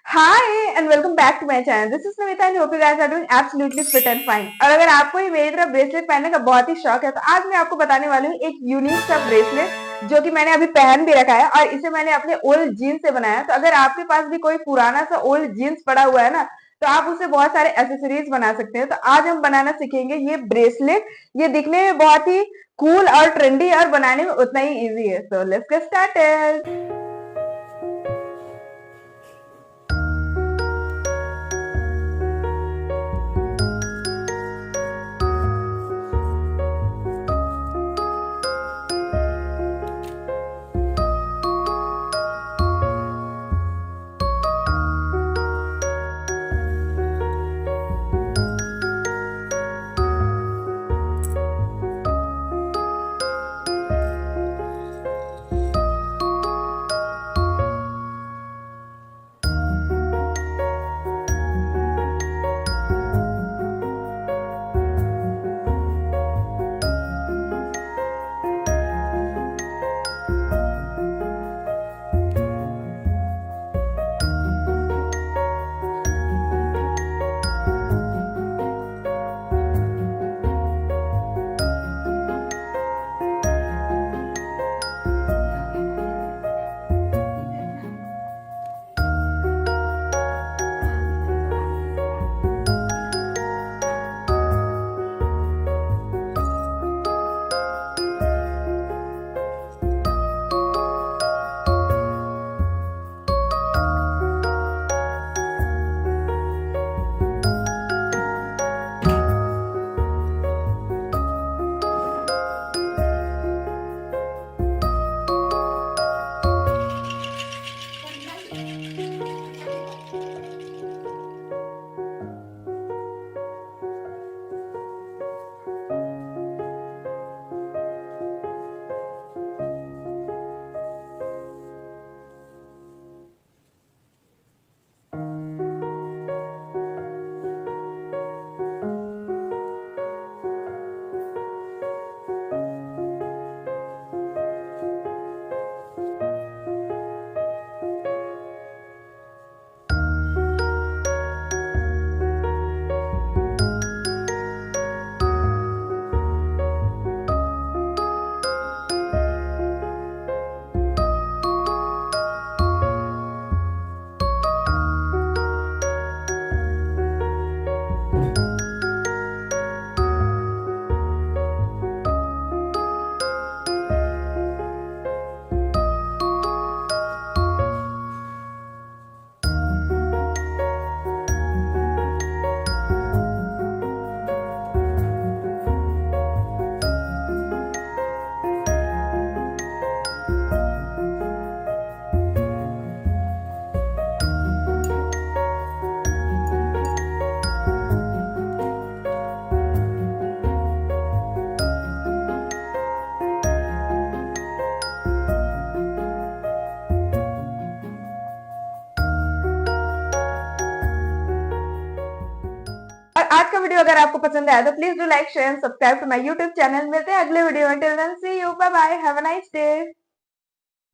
Hi and welcome back to my channel. This is Namita and hope you guys are doing absolutely fit and fine. और अगर आपको ही मेरी तरह bracelet पहनने का बहुत ही शौक है तो आज मैं आपको बताने वाली हूँ एक यूनिक सा ब्रेसलेट जो कि मैंने अभी पहन भी रखा है और इसे मैंने अपने ओल्ड जीन्स से बनाया। तो अगर आपके पास भी कोई पुराना सा ओल्ड जीन्स पड़ा हुआ है ना तो आप उससे बहुत सारे एसेसरीज बना सकते हैं। तो आज हम बनाना सीखेंगे ये ब्रेसलेट। ये दिखने में बहुत ही कूल और ट्रेंडी और बनाने में उतना ही इजी है। So let's get started. और आज का वीडियो अगर आपको पसंद आया तो please do like share and subscribe to my YouTube channel. मिलते हैं अगले वीडियो में। Till then see you, bye bye, have a nice day.